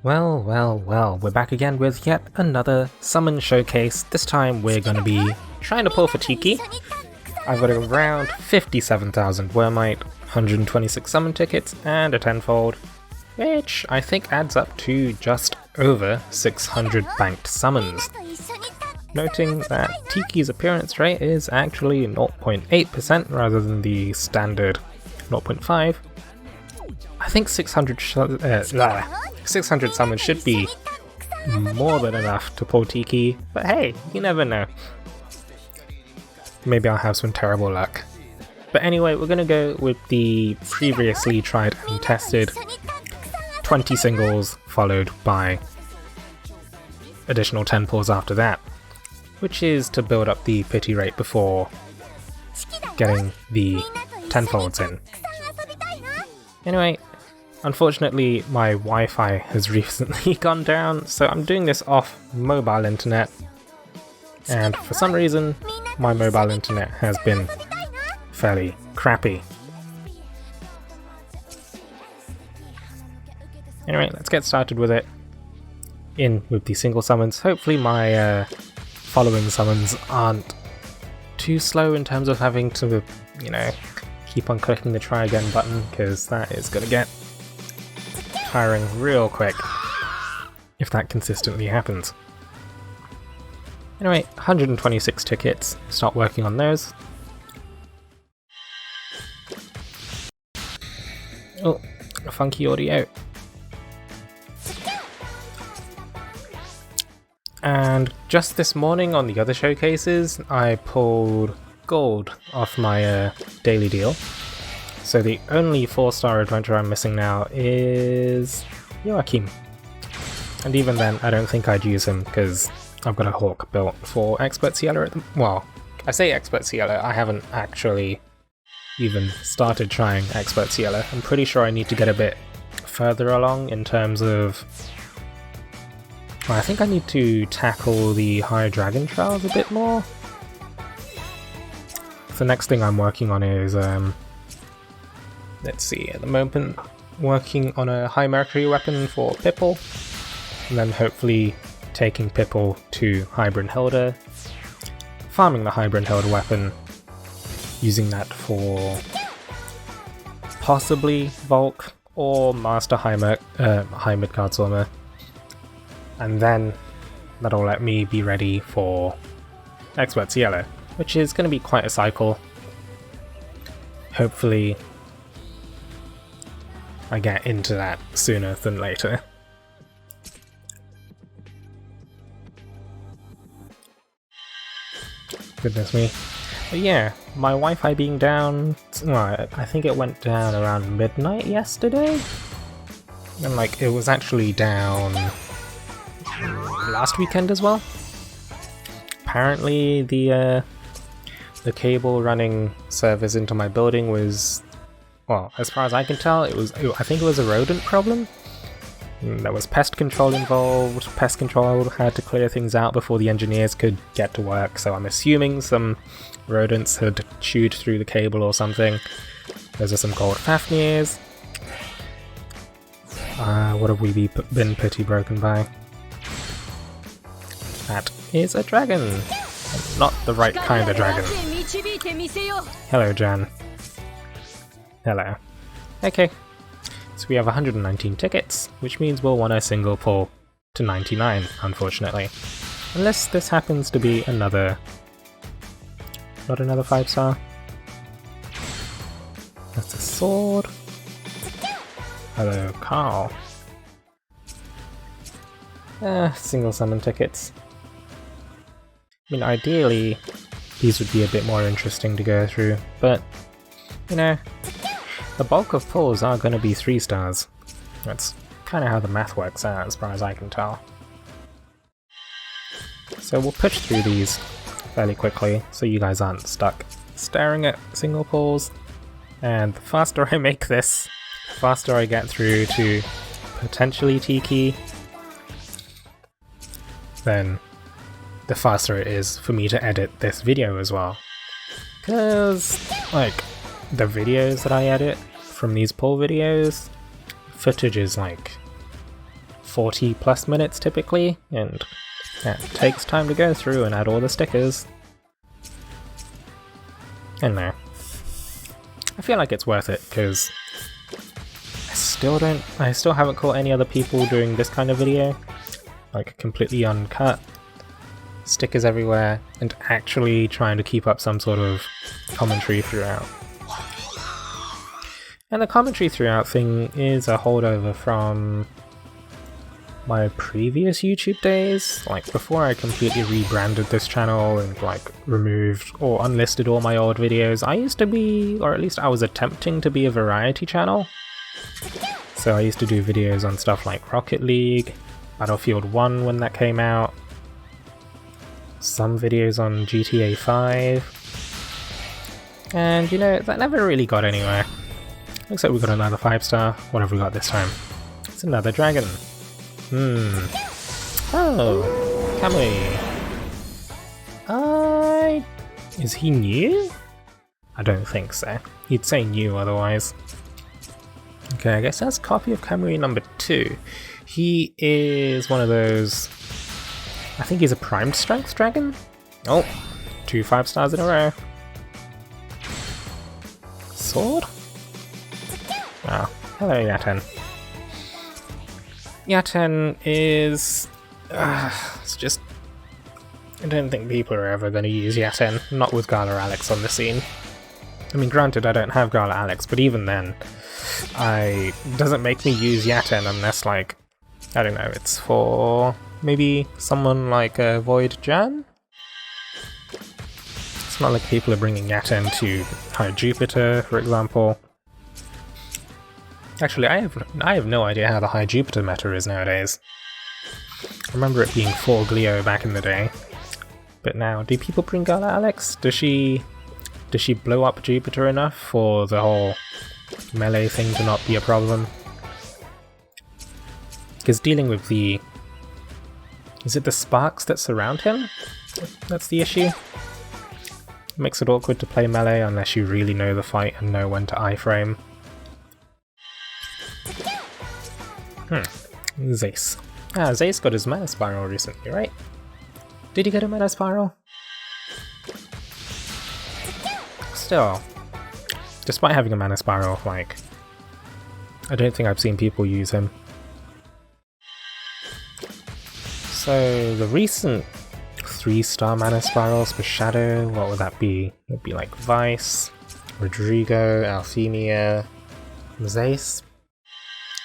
Well, we're back again with yet another summon showcase. This time we're going to be trying to pull for Tiki. I've got around 57,000 Wormite, 126 summon tickets, and a tenfold, which I think adds up to just over 600 banked summons. Noting that Tiki's appearance rate is actually 0.8% rather than the standard 0.5. I think 600 summons should be more than enough to pull Tiki, but hey, you never know. Maybe I'll have some terrible luck. But anyway, we're gonna go with the previously tried and tested 20 singles followed by additional 10 pulls after that, which is to build up the pity rate before getting the tenfolds in. Anyway, unfortunately my Wi-Fi has recently gone down, so I'm doing this off mobile internet, and for some reason my mobile internet has been fairly crappy. Anyway, let's get started with it. In with the single summons. Hopefully my following summons aren't too slow in terms of having to, keep on clicking the try again button, because that is gonna get tiring real quick if that consistently happens. Anyway, 126 tickets, start working on those. Oh, funky audio. And just this morning on the other showcases, I pulled gold off my daily deal. So the only 4-star adventurer I'm missing now is Joachim. And even then, I don't think I'd use him because I've got a Hawk built for Expert Cielo. Well, I say Expert Cielo, I haven't actually even started trying Expert Cielo. I'm pretty sure I need to get a bit further along in terms of... I think I need to tackle the higher dragon trials a bit more. The next thing I'm working on is, let's see, at the moment working on a high mercury weapon for Pipple, and then hopefully taking Pipple to High Brynhilde, farming the High Brynhilde weapon, using that for possibly Volk or Master High Midgard Zorma. And then that'll let me be ready for Expert Cielo, which is going to be quite a cycle. Hopefully I get into that sooner than later. Goodness me. But yeah, my Wi-Fi being down, well, I think it went down around midnight yesterday? And it was actually down last weekend as well. Apparently the cable running servers into my building was, well, as far as I can tell, I think it was a rodent problem. There was pest control involved. Pest control had to clear things out before the engineers could get to work, so I'm assuming some rodents had chewed through the cable or something. Those are some called Fafnirs. What have we been pity broken by? That is a dragon! Not the right kind of dragon. Hello, Jan. Hello. Okay, so we have 119 tickets, which means we'll want a single pull to 99, unfortunately. Unless this happens to be another... not another 5-star. That's a sword. Hello, Carl. Single summon tickets. I mean, ideally, these would be a bit more interesting to go through, but, the bulk of pulls are going to be 3-stars. That's kind of how the math works out, as far as I can tell. So we'll push through these fairly quickly, so you guys aren't stuck staring at single pulls. And the faster I make this, the faster I get through to potentially Tiki, then the faster it is for me to edit this video as well. Because, the videos that I edit from these pull videos, footage is 40 plus minutes typically, and it takes time to go through and add all the stickers. And no, I feel like it's worth it because I still haven't caught any other people doing this kind of video, like completely uncut, stickers everywhere, and actually trying to keep up some sort of commentary throughout. And the commentary throughout thing is a holdover from my previous YouTube days, like before I completely rebranded this channel and like removed or unlisted all my old videos. I used to be, or at least I was attempting to be, a variety channel. So I used to do videos on stuff like Rocket League, Battlefield 1 when that came out, some videos on GTA 5, and you know, that never really got anywhere. Looks like we got another 5-star. What have we got this time? It's another dragon. Oh, Kamui. Is he new? I don't think so. He'd say new otherwise. Okay, I guess that's a copy of Kamui number 2. He is one of those... I think he's a primed strength dragon? Oh, 2 5-stars in a row. Sword? Oh, hello Yaten. Yaten is... it's just... I don't think people are ever going to use Yaten, not with Gala Alex on the scene. I mean, granted I don't have Gala Alex, but even then, it doesn't make me use Yaten unless, like, I don't know, it's for maybe someone like Void Jan? It's not like people are bringing Yaten to High Jupiter, for example. Actually, I have no idea how the High Jupiter meta is nowadays. I remember it being 4 Glio back in the day. But now, do people bring Gala Alex? Does she blow up Jupiter enough for the whole melee thing to not be a problem? Because dealing with the... Is it the sparks that surround him? That's the issue? It makes it awkward to play melee unless you really know the fight and know when to iframe. Zace. Zace got his Mana Spiral recently, right? Did he get a Mana Spiral? Still, despite having a Mana Spiral, like, I don't think I've seen people use him. So, the recent 3-star Mana Spirals for Shadow, what would that be? It would be like Vice, Rodrigo, Althemia, Zace?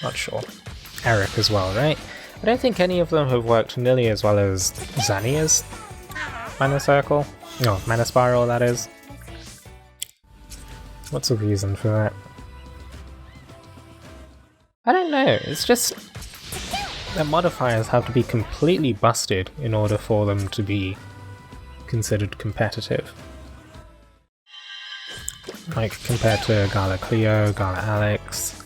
Not sure. Eric as well, right? I don't think any of them have worked nearly as well as Xania's Mana Circle. No, Mana Spiral, that is. What's the reason for that? I don't know, it's just that modifiers have to be completely busted in order for them to be considered competitive. Like, compared to Gala Cleo, Gala Alex.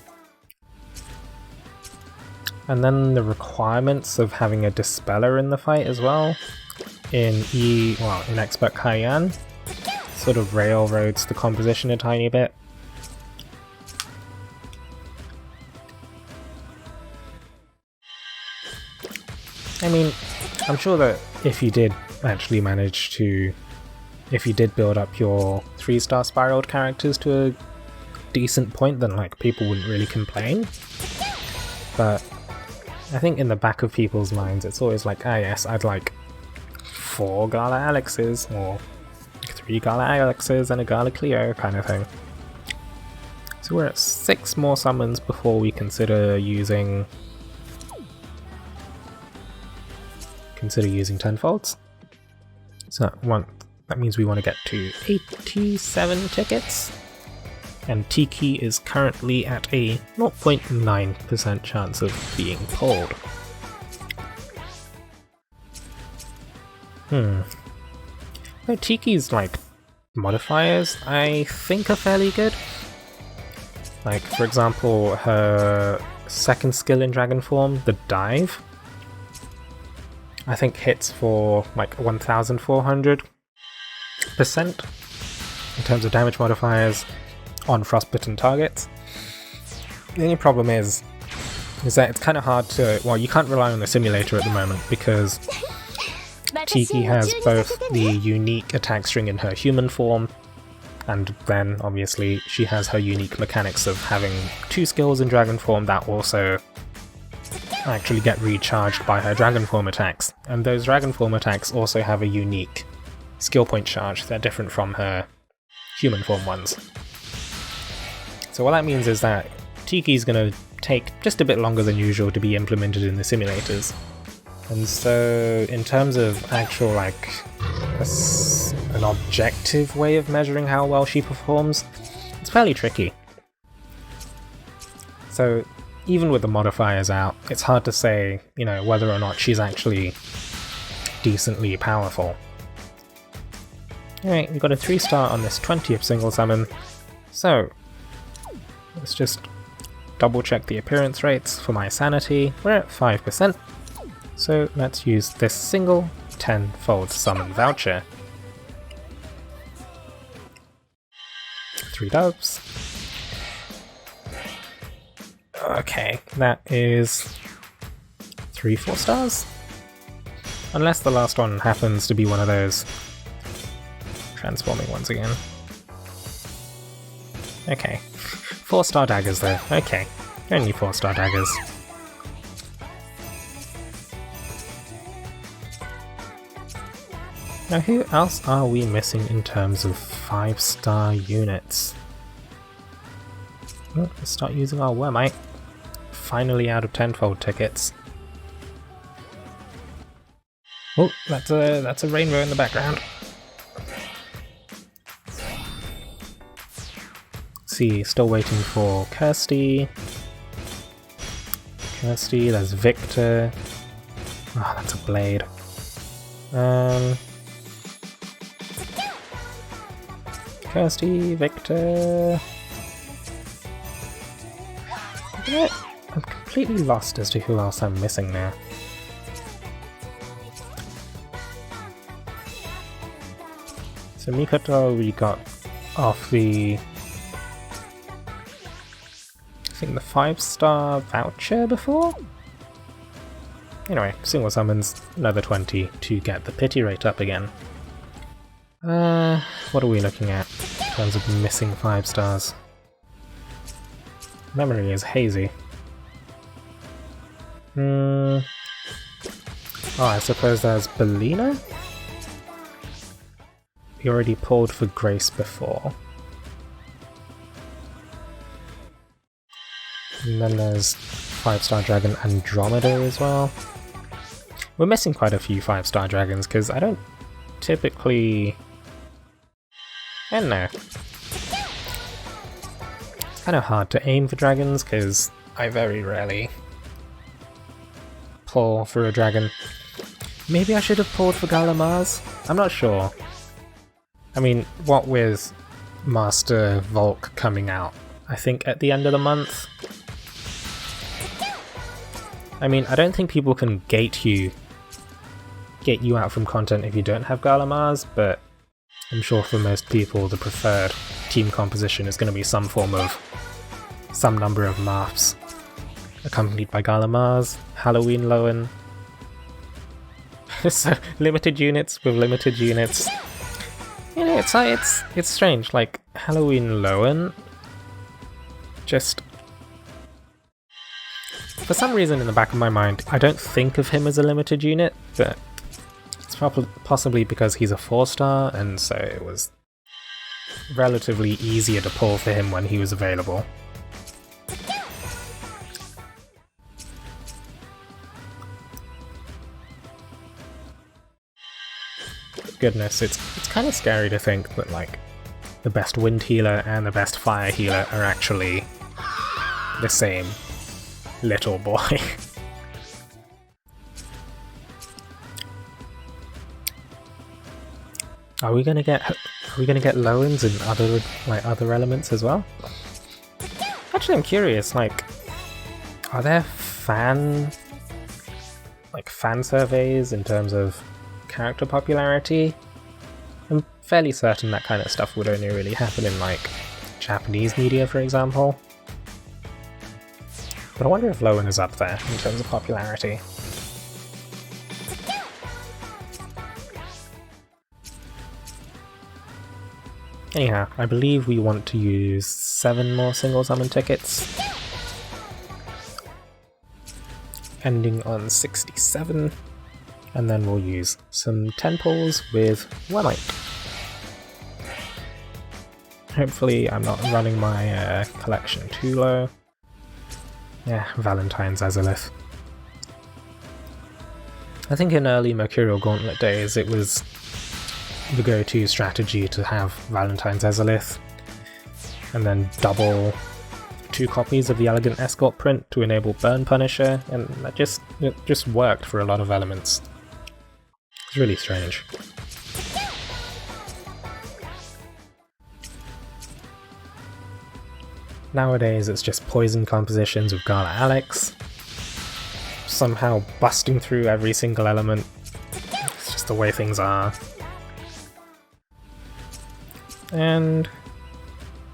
And then the requirements of having a Dispeller in the fight as well, in Expert Kaiyan, sort of railroads the composition a tiny bit. I mean, I'm sure that if you did actually manage to... If you did build up your 3-star spiraled characters to a decent point, then like people wouldn't really complain. But I think in the back of people's minds it's always like, ah yes, I'd like 4 Gala Alexes, or 3 Gala Alexes and a Gala Cleo kind of thing. So we're at 6 more summons before we consider using 10-folds. So that means we want to get to 87 tickets. And Tiki is currently at a 0.9% chance of being pulled. But Tiki's, like, modifiers, I think are fairly good. Like, for example, her second skill in Dragon Form, the Dive, I think hits for, like, 1,400% in terms of damage modifiers on frostbitten targets. The only problem is is that it's kind of hard to... Well, you can't rely on the simulator at the moment because Tiki has both the unique attack string in her human form, and then, obviously, she has her unique mechanics of having 2 skills in dragon form that also actually get recharged by her dragon form attacks. And those dragon form attacks also have a unique skill point charge. They're different from her human form ones. So what that means is that Tiki's going to take just a bit longer than usual to be implemented in the simulators. And so, in terms of actual, like, an objective way of measuring how well she performs, it's fairly tricky. So, even with the modifiers out, it's hard to say, you know, whether or not she's actually decently powerful. Alright, we got a 3-star on this 20th single summon, so let's just double check the appearance rates for my sanity. We're at 5%. So let's use this single 10-fold summon voucher. 3 dubs. Okay, that is 3 4-stars? Unless the last one happens to be one of those transforming ones again. Okay. 4-star daggers though, okay. Only 4-star daggers. Now who else are we missing in terms of 5-star units? Well, let's start using our Wormite. Finally out of 10-fold tickets. Oh, that's a rainbow in the background. Let's see, still waiting for Kirsty. There's Victor. Ah, oh, that's a blade. Kirsty, Victor... I'm completely lost as to who else I'm missing now. So Mikoto we got off the... I think the 5-star voucher before? Anyway, single summons, another 20 to get the pity rate up again. What are we looking at in terms of missing 5 stars? Memory is hazy. Oh, I suppose there's Belina? We already pulled for Grace before. And then there's 5-star dragon Andromeda as well. We're missing quite a few 5-star dragons because I don't typically... I don't know. It's kind of hard to aim for dragons because I very rarely pull for a dragon. Maybe I should have pulled for Galamars? I'm not sure. I mean, what with Master Volk coming out, I think at the end of the month? I mean, I don't think people can gate you out from content if you don't have Galamars, but I'm sure for most people the preferred team composition is going to be some number of Marths, accompanied by Galamars, Halloween Lowen. So, limited units with limited units. You know, it's strange, like, Halloween Lowen just... For some reason in the back of my mind, I don't think of him as a limited unit, but it's possibly because he's a 4-star, and so it was relatively easier to pull for him when he was available. Goodness, it's kind of scary to think that, like, the best wind healer and the best fire healer are actually the same little boy. Are we gonna get Lowens and other elements as well? Actually, I'm curious. Like, are there fan surveys in terms of character popularity? I'm fairly certain that kind of stuff would only really happen in, like, Japanese media, for example. But I wonder if Lowen is up there in terms of popularity. Anyhow, I believe we want to use 7 more single summon tickets, ending on 67, and then we'll use some 10 pulls with Wemite. Hopefully I'm not running my collection too low. Yeah, Valentine's Azalith. I think in early Mercurial Gauntlet days it was the go-to strategy to have Valentine's Azalith, and then double 2 copies of the Elegant Escort print to enable Burn Punisher, and that just worked for a lot of elements. It's really strange. Nowadays it's just poison compositions with Gala Alex, somehow busting through every single element. It's just the way things are. And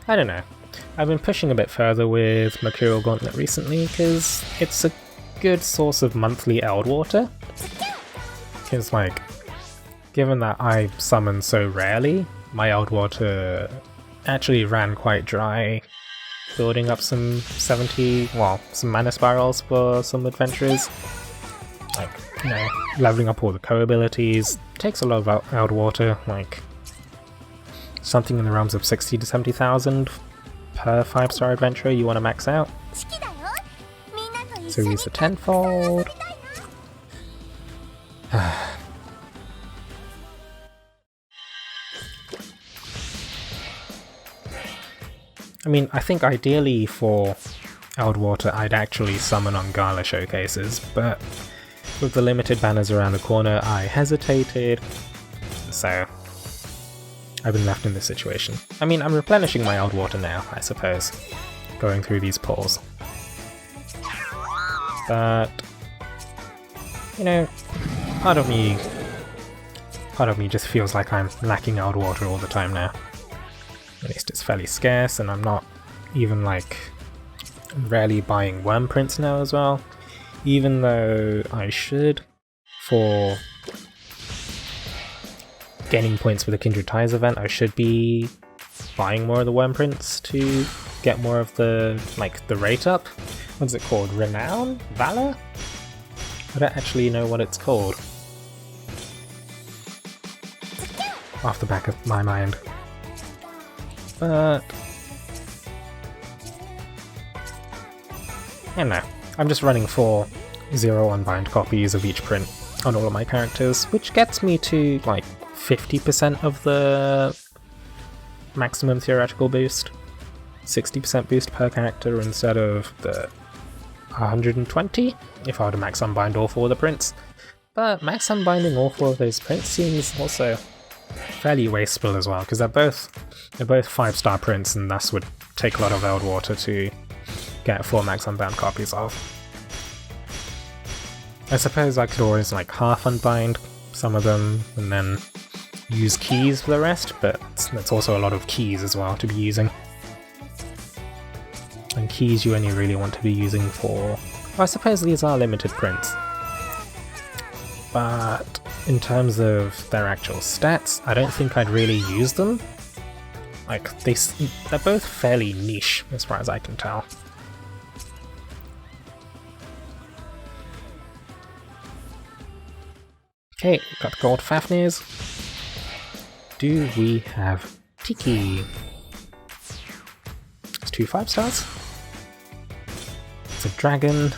I don't know, I've been pushing a bit further with Mercurial Gauntlet recently because it's a good source of monthly Eld Water. Because, like, given that I summon so rarely, my Eld Water actually ran quite dry, building up some mana spirals for some adventurers. Like, you know, leveling up all the co-abilities takes a lot of Eld Water, like something in the realms of 60 to 70,000 per 5-star adventurer you want to max out. So use the tenfold. I mean, I think ideally for Eld Water I'd actually summon on Gala showcases, but with the limited banners around the corner I hesitated, so I've been left in this situation. I mean, I'm replenishing my Eld Water now, I suppose, going through these pulls. But, you know, part of me just feels like I'm lacking Eld Water all the time now. At least it's fairly scarce, and I'm not even, like, rarely buying worm prints now as well. Even though I should, for gaining points for the Kindred Ties event, I should be buying more of the worm prints to get more of the, like, the rate up. What's it called? Renown? Valor? I don't actually know what it's called off the back of my mind. But I don't know. I'm just running 4 0 unbind copies of each print on all of my characters, which gets me to like 50% of the maximum theoretical boost. 60% boost per character instead of the 120 if I were to max unbind all 4 of the prints. But max unbinding all 4 of those prints seems also fairly wasteful as well, because they're both 5-star prints and thus would take a lot of Eld Water to get 4 max unbound copies of. I suppose I could always like half unbind some of them and then use keys for the rest, but that's also a lot of keys as well to be using. And keys you only really want to be using for... well, I suppose these are limited prints. But in terms of their actual stats, I don't think I'd really use them. Like, they're both fairly niche as far as I can tell. Okay, got gold Fafnir's. Do we have Tiki? It's 2 5-stars. It's a dragon.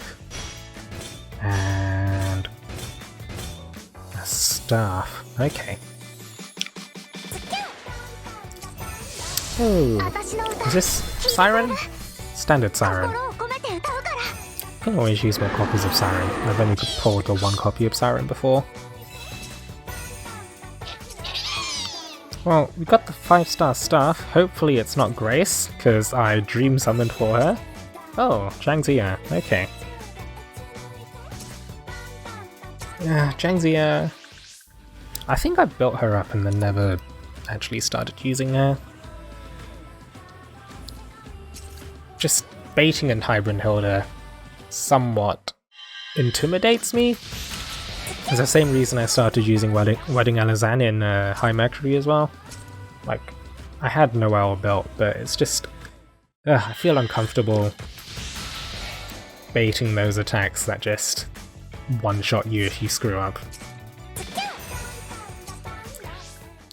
And a staff. Okay. Oh, is this Siren? Standard Siren. I can always use more copies of Siren. I've only pulled the 1 copy of Siren before. Well, we got the 5-star staff. Hopefully it's not Grace, because I dream summoned for her. Oh, Zhangzia. Okay. Yeah, Zhangzia. I think I built her up and then never actually started using her. Just baiting and Brynhilde somewhat intimidates me. It's the same reason I started using Wedding Alazan in High Mercury as well. Like, I had Noelle built, but it's just... I feel uncomfortable baiting those attacks that just one-shot you if you screw up.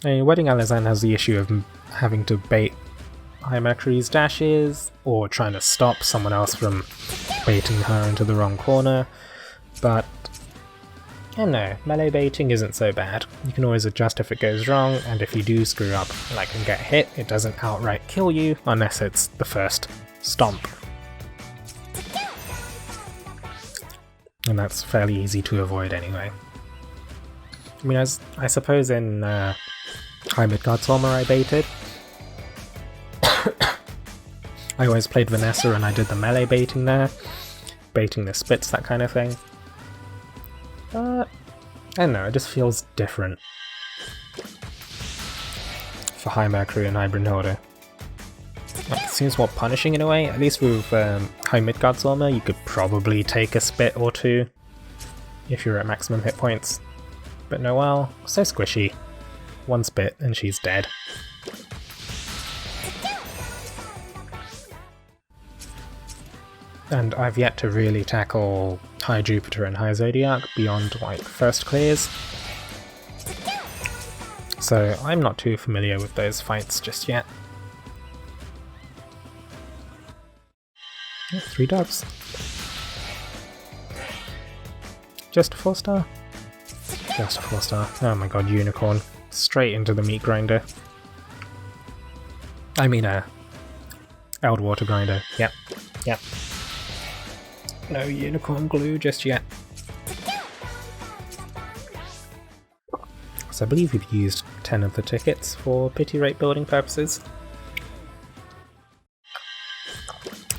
I mean, Wedding Alazan has the issue of having to bait High Mercury's dashes, or trying to stop someone else from baiting her into the wrong corner, but I don't know, melee baiting isn't so bad. You can always adjust if it goes wrong, and if you do screw up like and get hit, it doesn't outright kill you unless it's the first stomp. And that's fairly easy to avoid anyway. I mean, I suppose in High Midgard's Armor I baited. I always played Vanessa and I did the melee baiting there. Baiting the spits, that kind of thing. But, I don't know, it just feels different for High Mercury and High Brynhilde. Like, it seems more punishing in a way. At least with High Midgard's Armor, you could probably take a spit or two if you're at maximum hit points. But Noelle, so squishy. One spit and she's dead. And I've yet to really tackle High Jupiter and High Zodiac beyond, like, first clears. So I'm not too familiar with those fights just yet. Oh, 3 dubs. Just a 4-star? Just a 4-star. Oh my god, Unicorn. Straight into the meat grinder. I mean, Eld Water Grinder. Yep. Yep. No unicorn glue just yet. So I believe we've used 10 of the tickets for pity rate building purposes.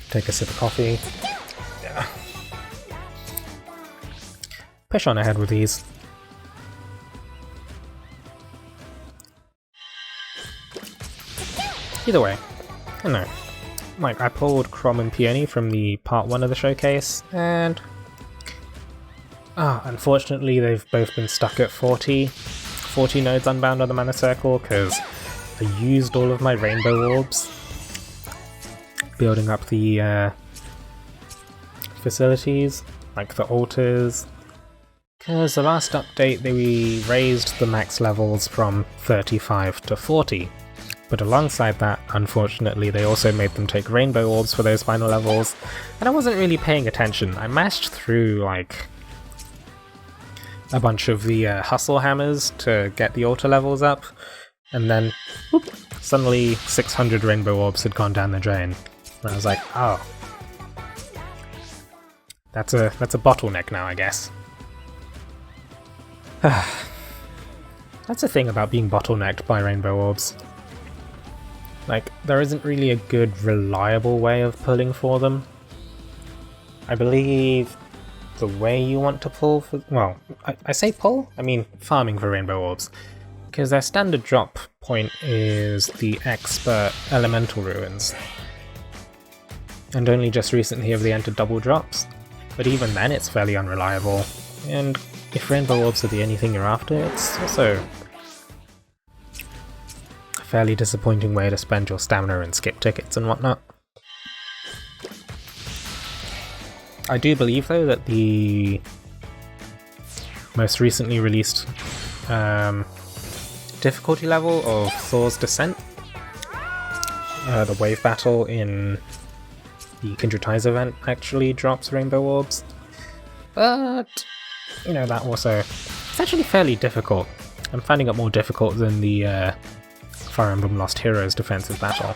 Take a sip of coffee. Yeah. Push on ahead with these. Either way, I don't know. Like, I pulled Crom and Peony from the part 1 of the showcase, and unfortunately they've both been stuck at 40 nodes unbound on the mana circle, because I used all of my rainbow orbs building up the facilities, like the altars, because the last update they raised the max levels from 35 to 40. But alongside that, unfortunately, they also made them take rainbow orbs for those final levels, and I wasn't really paying attention. I mashed through, like, a bunch of the hustle hammers to get the altar levels up, and then, whoop, suddenly 600 rainbow orbs had gone down the drain. And I was like, oh. That's a bottleneck now, I guess. That's the thing about being bottlenecked by rainbow orbs. Like, there isn't really a good, reliable way of pulling for them. I believe the way you want to pull for... Well, I say pull? I mean farming for rainbow orbs. Because their standard drop point is the expert elemental ruins. And only just recently have they entered double drops. But even then it's fairly unreliable. And if rainbow orbs are the only thing you're after, it's also fairly disappointing way to spend your stamina and skip tickets and whatnot. I do believe though that the most recently released difficulty level of Thor's Descent, the wave battle in the Kindred Ties event, actually drops rainbow orbs. But, you know, that also... It's actually fairly difficult. I'm finding it more difficult than the Fire Emblem Lost Heroes defensive battle.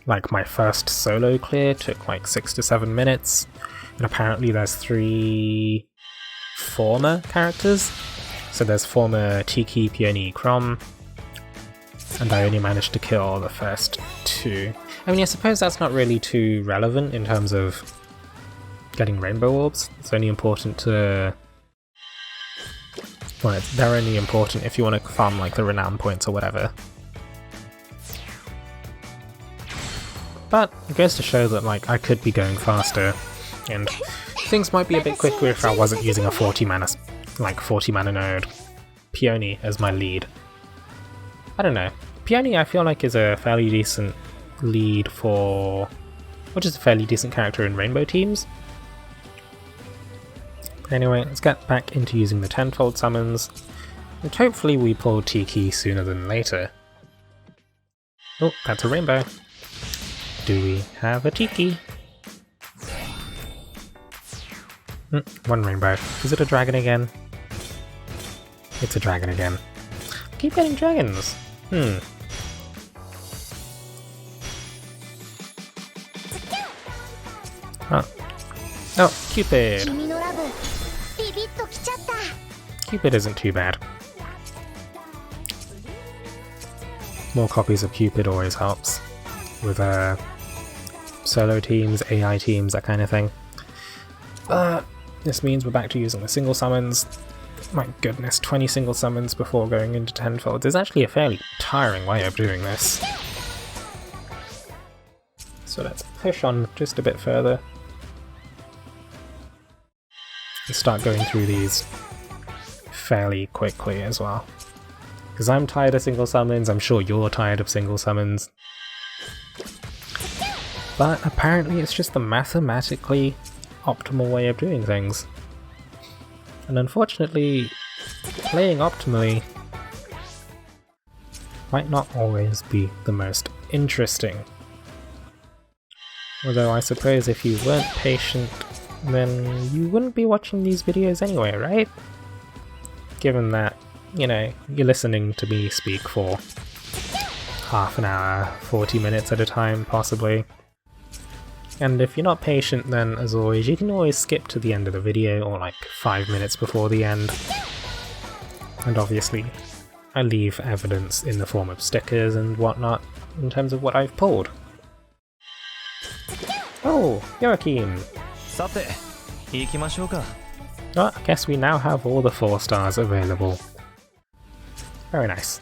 Like, my first solo clear took like 6 to 7 minutes, and apparently there's 3 former characters. So there's former Tiki, Peony, Crom, and I only managed to kill the first 2. I mean, I suppose that's not really too relevant in terms of getting rainbow orbs. It's only important to... Well, they're only important if you want to farm like the renown points or whatever. But it goes to show that like I could be going faster, and things might be a bit quicker if I wasn't using a 40 mana node Peony as my lead. I don't know. Peony I feel like is a fairly decent lead for, or just a fairly decent character in rainbow teams. Anyway, let's get back into using the tenfold summons, and hopefully we pull Tiki sooner than later. Oh, that's a rainbow. Do we have a Tiki? One rainbow. Is it a dragon again? It's a dragon again. Keep getting dragons! Oh, Cupid! Cupid isn't too bad. More copies of Cupid always helps. With solo teams, AI teams, that kind of thing. But this means we're back to using the single summons. My goodness, 20 single summons before going into tenfolds is actually a fairly tiring way of doing this. So let's push on just a bit further. And start going through these fairly quickly as well. Because I'm tired of single summons, I'm sure you're tired of single summons. But apparently it's just the mathematically optimal way of doing things. And unfortunately, playing optimally might not always be the most interesting. Although I suppose if you weren't patient, then you wouldn't be watching these videos anyway, right? Given that, you know, you're listening to me speak for half an hour, 40 minutes at a time, possibly. And if you're not patient, then as always, you can always skip to the end of the video, or like 5 minutes before the end. And obviously, I leave evidence in the form of stickers and whatnot, in terms of what I've pulled. Oh, Joachim! Well, I guess we now have all the 4 stars available. Very nice.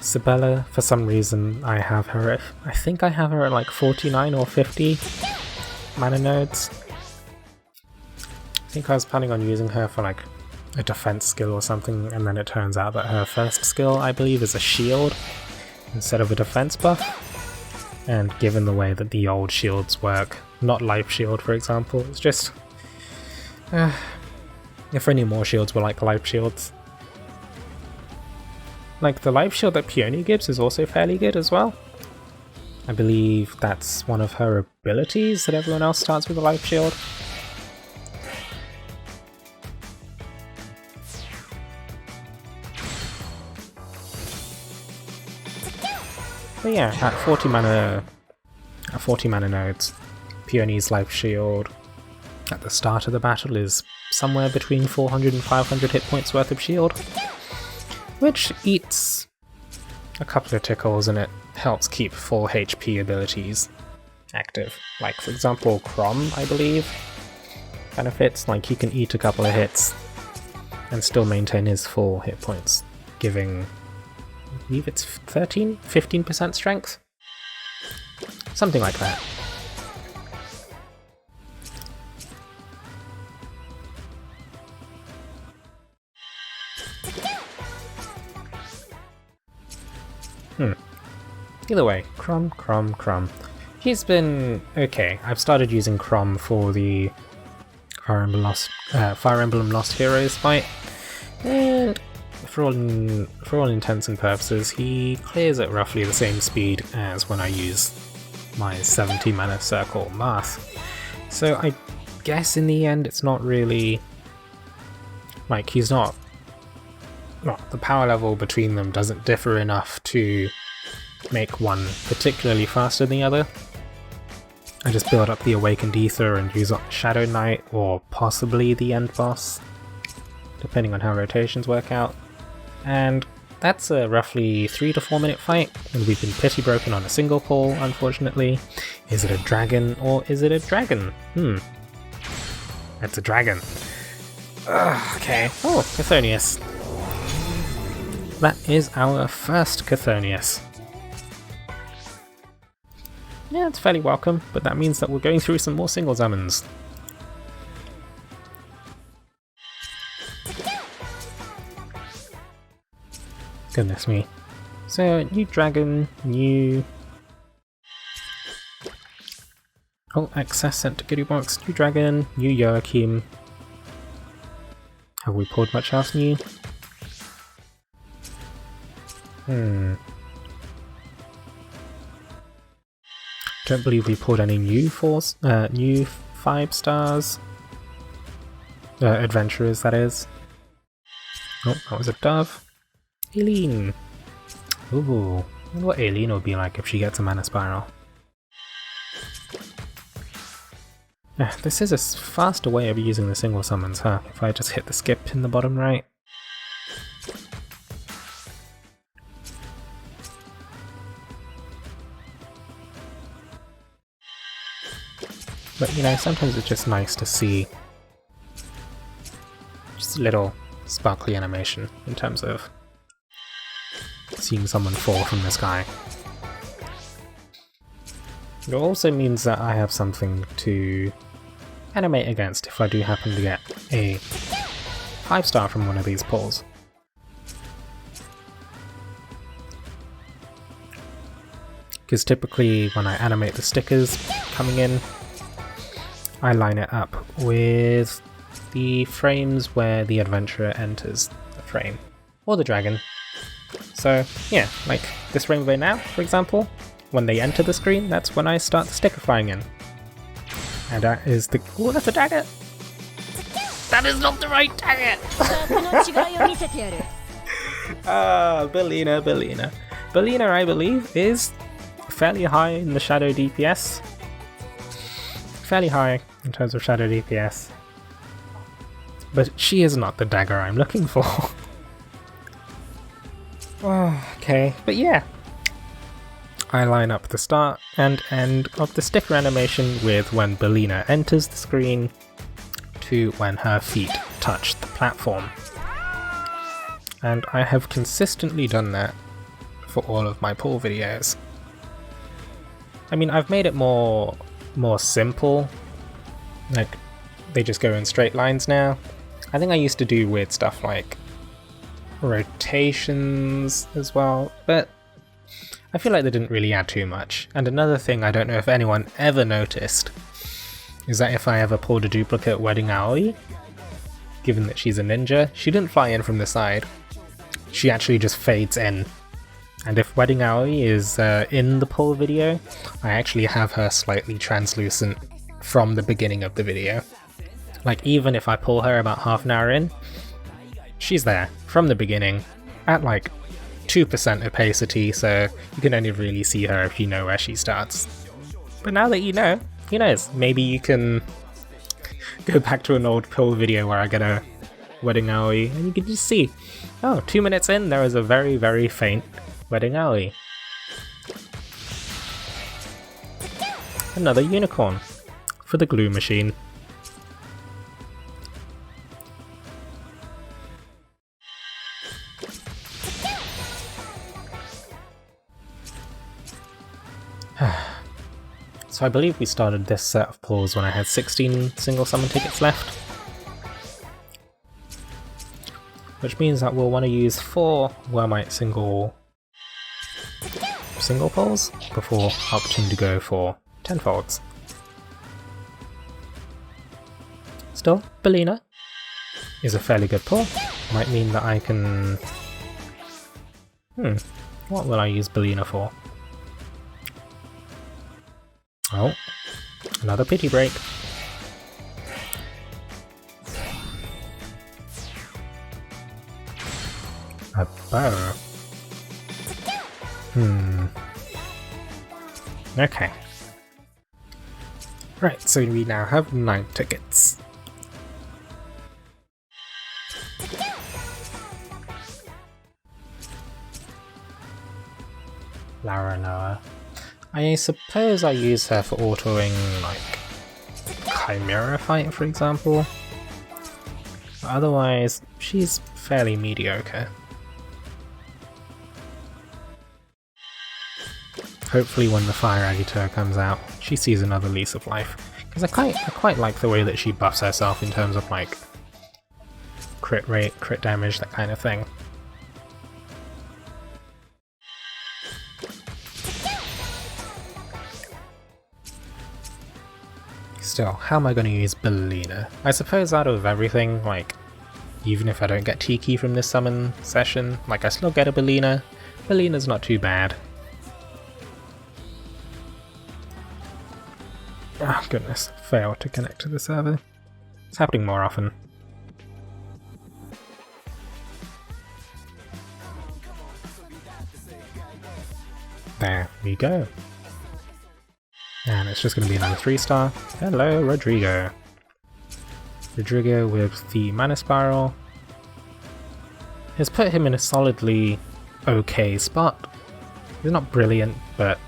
Sibella, for some reason, I have her at, I think I have her at like 49 or 50 mana nodes. I think I was planning on using her for like a defense skill or something, and then it turns out that her first skill, I believe, is a shield instead of a defense buff. And given the way that the old shields work, not life shield for example, it's just... if any more shields were like life shields. Like, the life shield that Peony gives is also fairly good as well. I believe that's one of her abilities, that everyone else starts with a life shield. But yeah, at 40 mana nodes, Peony's life shield at the start of the battle is somewhere between 400 and 500 hit points worth of shield, which eats a couple of tickles and it helps keep full HP abilities active. Like, for example, Crom, I believe, benefits, like he can eat a couple of hits and still maintain his full hit points, giving, I believe it's 15% strength? Something like that. Either way, Crom. He's been okay. I've started using Crom for the Fire Emblem Lost Heroes fight, and for all intents and purposes, he clears at roughly the same speed as when I use my 70 mana circle math. So I guess in the end it's not really... like, he's not... well, the power level between them doesn't differ enough to make one particularly faster than the other. I just build up the Awakened Ether and use up Shadow Knight, or possibly the end boss, depending on how rotations work out. And that's a roughly 3 to 4 minute fight, and we've been pity broken on a single pull, unfortunately. Is it a dragon, or is it a dragon? It's a dragon. Okay. Oh, Chthonius. That is our first Chthonius. Yeah, it's fairly welcome, but that means that we're going through some more single summons. Goodness me. So, new dragon, new... Oh, access sent to Goodie Box, new dragon, new Joachim. Have we pulled much else new? Don't believe we pulled any new 5 stars. Adventurers, that is. Oh, that was a dove. Aileen! Ooh, I wonder what Aileen will be like if she gets a mana spiral. This is a faster way of using the single summons, huh? If I just hit the skip in the bottom right. But you know, sometimes it's just nice to see just a little sparkly animation in terms of seeing someone fall from the sky. It also means that I have something to animate against if I do happen to get a 5-star from one of these pulls. Because typically when I animate the stickers coming in, I line it up with the frames where the adventurer enters the frame, or the dragon. So yeah, like this rainbow now, for example, when they enter the screen, that's when I start the sticker flying in. And that is the... Oh, that's a dagger! That is not the right dagger! Bellina. Bellina, I believe, is fairly high in the shadow DPS. Fairly high in terms of shadow DPS. But she is not the dagger I'm looking for. Okay, but yeah. I line up the start and end of the sticker animation with when Bellina enters the screen to when her feet touch the platform. And I have consistently done that for all of my pull videos. I mean, I've made it more simple, like they just go in straight lines now. I think I used to do weird stuff like rotations as well, but I feel like they didn't really add too much. And another thing I don't know if anyone ever noticed is that if I ever pulled a duplicate Wedding Aoi, given that she's a ninja, she didn't fly in from the side. She actually just fades in. And if Wedding Aoi is in the pull video, I actually have her slightly translucent from the beginning of the video. Like even if I pull her about half an hour in, she's there from the beginning at like 2% opacity, so you can only really see her if you know where she starts. But now that you know, who knows, maybe you can go back to an old pull video where I get a Wedding Aoi and you can just see, oh, 2 minutes in there is a very, very faint Wedding Aoi. Another unicorn for the glue machine. So I believe we started this set of pulls when I had 16 single summon tickets left. Which means that we'll want to use 4 Wormite single pulls before opting to go for 10-folds. Still, Bellina is a fairly good pull. Might mean that I can... what will I use Bellina for? Oh, another pity break. A bow. Okay. Right, so we now have 9 tickets. Lara Noah. I suppose I use her for autoing, like, Chimera Fight, for example. Otherwise, she's fairly mediocre. Hopefully when the Fire Editor comes out, she sees another lease of life. Because I quite like the way that she buffs herself in terms of like crit rate, crit damage, that kind of thing. Still, how am I going to use Bellina? I suppose out of everything, like, even if I don't get Tiki from this summon session, like I still get a Bellina. Bellina's not too bad. Oh goodness, failed to connect to the server. It's happening more often. There we go. And it's just going to be another 3-star. Hello, Rodrigo. Rodrigo with the Mana Spiral has put him in a solidly okay spot. He's not brilliant, but,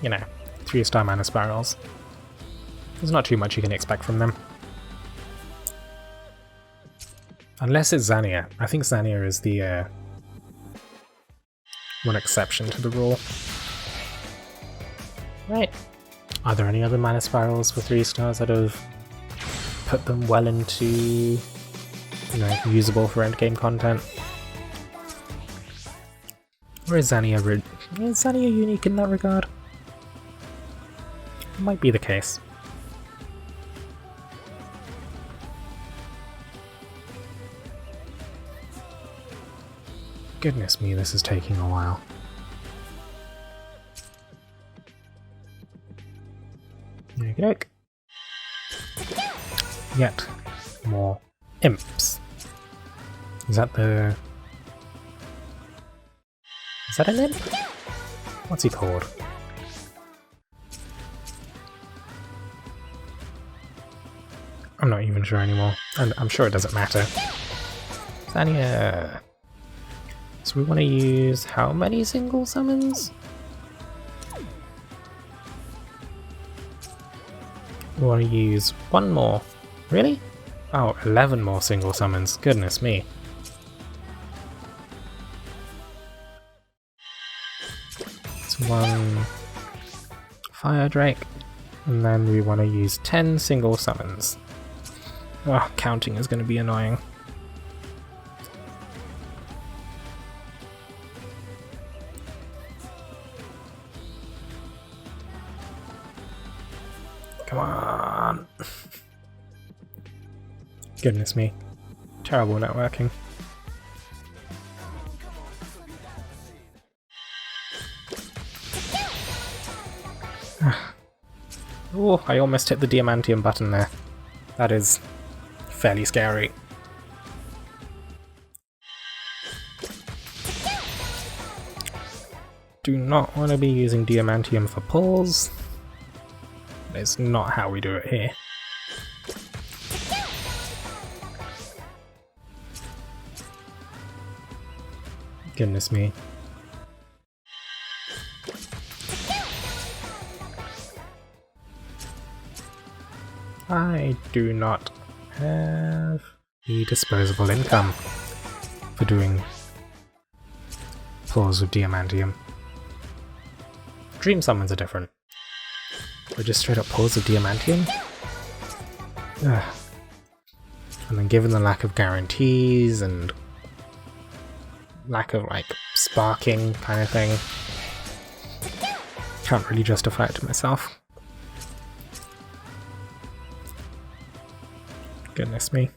you know, 3-star Mana Spirals. There's not too much you can expect from them. Unless it's Zania. I think Zania is the one exception to the rule. Right. Are there any other Mana Spirals for 3 stars that have put them well into, you know, usable for endgame content? Or is Zania unique in that regard? Might be the case. Goodness me, this is taking a while. Okey-doke. Yet more imps. Is that an imp? What's he called? I'm not even sure anymore, and I'm sure it doesn't matter. Zania. So we want to use how many single summons? We want to use 1 more. Really? Oh, 11 more single summons. Goodness me. It's 1 Fire Drake, and then we want to use 10 single summons. Oh, counting is going to be annoying. Come on! Goodness me. Terrible networking. Oh, I almost hit the Diamantium button there. That is fairly scary. Do not want to be using Diamantium for pulls. It's not how we do it here. Goodness me. I do not have the disposable income for doing pulls with Diamantium. Dream summons are different. Or just straight up pulls of Diamantium? Ugh. And then given the lack of guarantees and lack of like sparking kind of thing, can't really justify it to myself. Goodness me.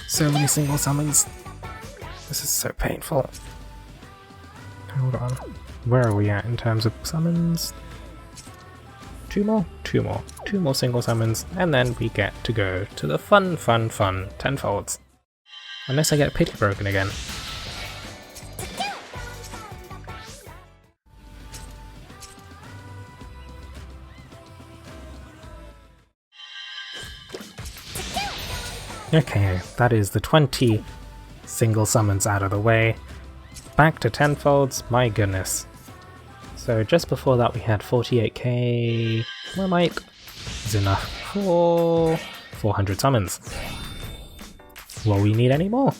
So many single summons. This is so painful. Hold on. Where are we at in terms of summons? 2 more? 2 more. 2 more single summons, and then we get to go to the fun tenfolds. Unless I get pity broken again. Okay, that is the 20 single summons out of the way. Back to tenfolds, my goodness. So just before that we had 48k, my mic is enough for 400 summons. Will we need any more?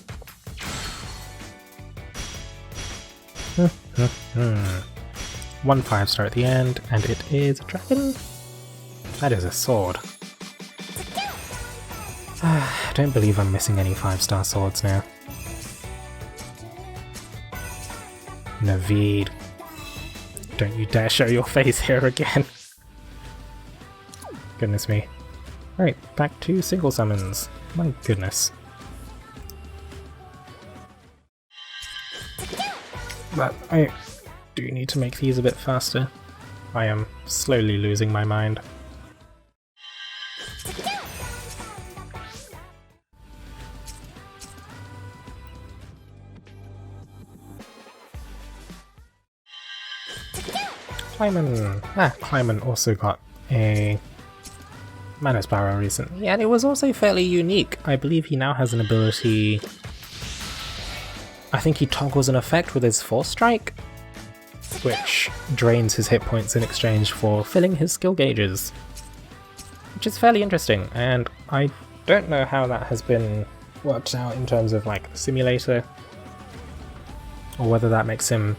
1 5-star at the end, and it is a dragon? That is a sword. I don't believe I'm missing any 5-star swords now. Naveed. Don't you dare show your face here again. Goodness me. Right, back to single summons. My goodness. But I do need to make these a bit faster. I am slowly losing my mind. Kleiman also got a Mana Sparrow recently, and it was also fairly unique. I believe he now has an ability... I think he toggles an effect with his Force Strike, which drains his hit points in exchange for filling his skill gauges. Which is fairly interesting, and I don't know how that has been worked out in terms of like the simulator, or whether that makes him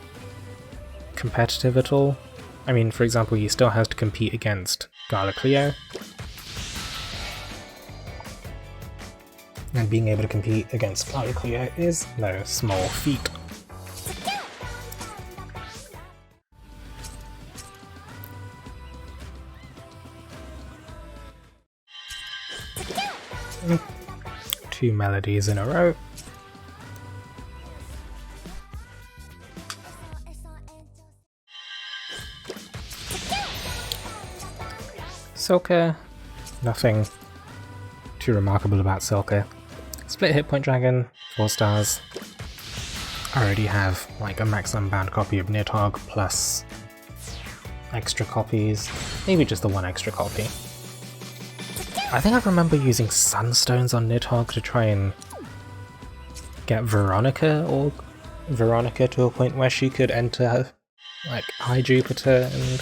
competitive at all. I mean, for example, he still has to compete against Dragalia, and being able to compete against Dragalia is no small feat. Two melodies in a row. Silka, nothing too remarkable about Silka. Split hit point dragon, 4 stars. I already have like a maximum bound copy of Nidhogg plus extra copies, maybe just the one extra copy. I think I remember using Sunstones on Nidhogg to try and get Veronica to a point where she could enter like High Jupiter, and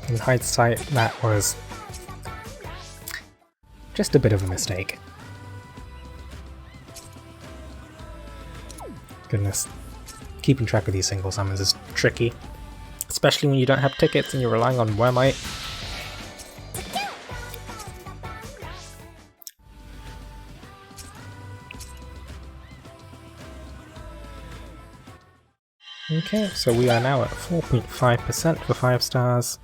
in hindsight that was just a bit of a mistake. Goodness, keeping track of these single summons is tricky, especially when you don't have tickets and you're relying on Wormite. Okay, so we are now at 4.5% for 5 stars,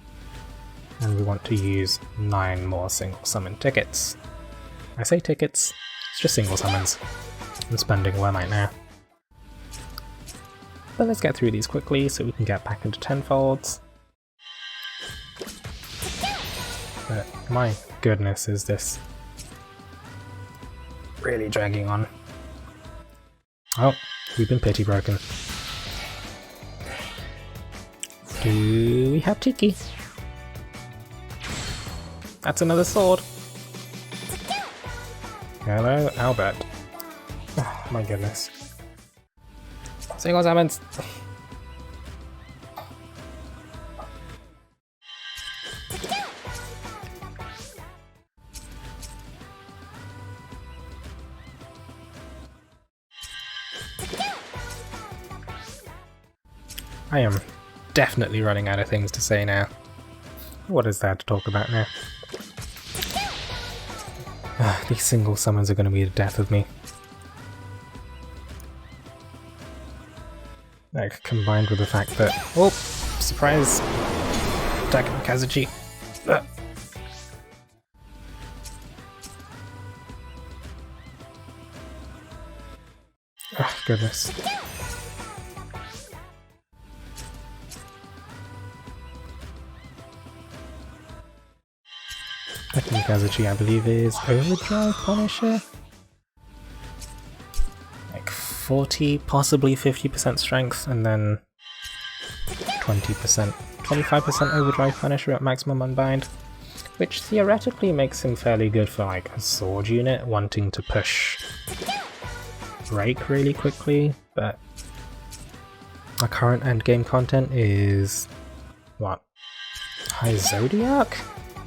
and we want to use 9 more single summon tickets. I say tickets, it's just single summons. I'm spending Wormite now. But let's get through these quickly so we can get back into tenfolds. But my goodness, is this really dragging on. Oh, we've been pity broken. Do we have Tiki? That's another sword. Hello, Albert. Oh, my goodness. Single summons! I am definitely running out of things to say now. What is there to talk about now? These single summons are going to be the death of me. Like, combined with the fact that... Oh! Surprise! Attacking Kazuchi! Oh, goodness. Attacking Kazuchi, I believe, is Overdrive Punisher? 40, possibly 50% strength, and then 25% overdrive Punisher at maximum unbind, which theoretically makes him fairly good for like a sword unit wanting to push break really quickly, but our current endgame content is what? High Zodiac?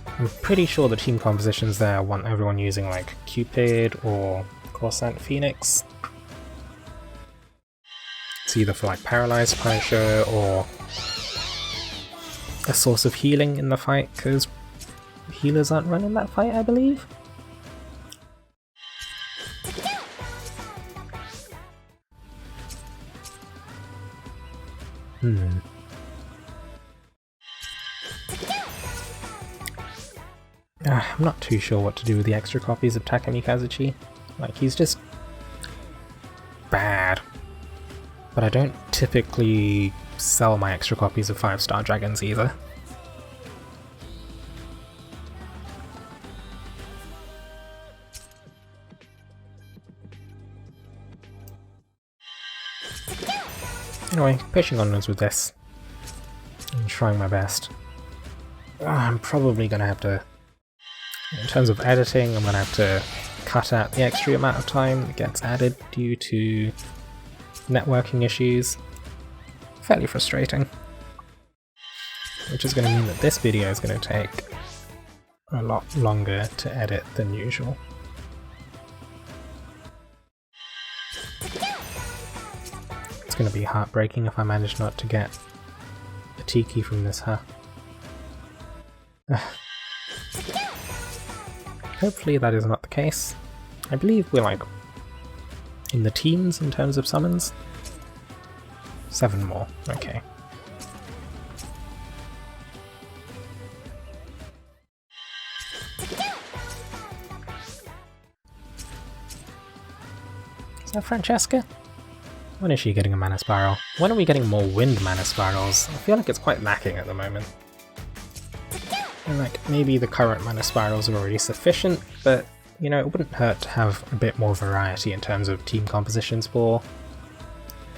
I'm pretty sure the team compositions there want everyone using like Cupid or Corsair Phoenix. It's either for like Paralyzed Punisher or a source of healing in the fight, because healers aren't running that fight, I believe. I'm not too sure what to do with the extra copies of Takumi Kazuchi. Like, he's just bad. But I don't typically sell my extra copies of 5-star dragons either. Anyway, pushing onwards with this. I'm trying my best. I'm probably gonna have to, in terms of editing, I'm gonna have to cut out the extra amount of time that gets added due to networking issues. Fairly frustrating. Which is going to mean that this video is going to take a lot longer to edit than usual. It's going to be heartbreaking if I manage not to get a Tiki from this, huh? Hopefully that is not the case. I believe we're like in the teens in terms of summons. 7 more, okay. Is that Francesca? When is she getting a mana spiral? When are we getting more wind mana spirals? I feel like it's quite lacking at the moment. And like, maybe the current mana spirals are already sufficient, but you know, it wouldn't hurt to have a bit more variety in terms of team compositions for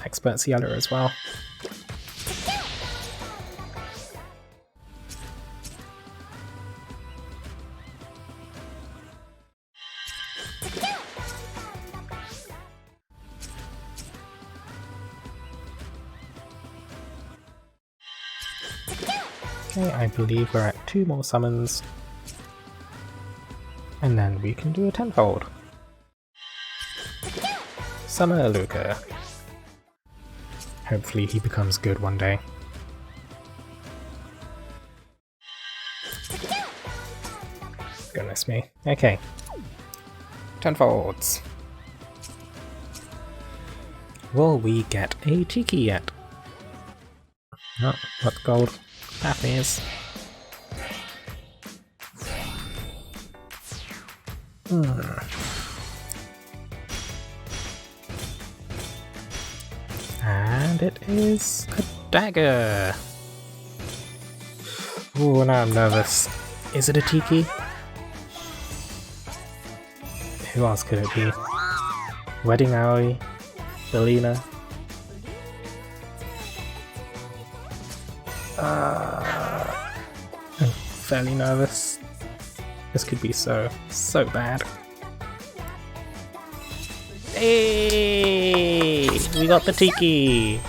Expert Ciela as well. Okay, I believe we're at 2 more summons. And then we can do a tenfold. Summer Luca. Hopefully he becomes good one day. Goodness me. Okay. Tenfolds. Will we get a Tiki yet? Oh, what gold path is. And it is a dagger! Ooh, now I'm nervous. Is it a Tiki? Who else could it be? Wedding Aoi? Belina? I'm fairly nervous. This could be so bad. Hey! We got the Tiki!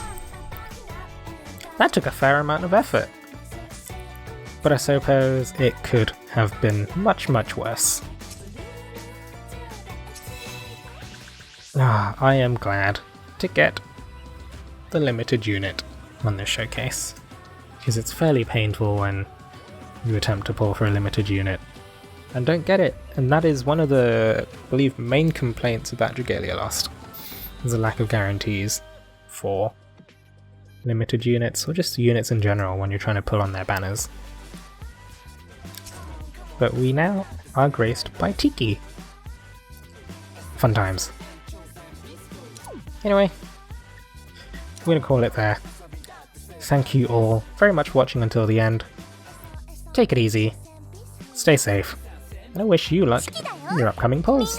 That took a fair amount of effort. But I suppose it could have been much worse. I am glad to get the limited unit on this showcase, because it's fairly painful when you attempt to pull for a limited unit and don't get it, and that is one of the, I believe, main complaints about Dragalia Lost. There's a lack of guarantees for limited units, or just units in general when you're trying to pull on their banners. But we now are graced by Tiki. Fun times. Anyway, we're gonna call it there. Thank you all very much for watching until the end. Take it easy, stay safe, and I wish you luck in your upcoming pulls.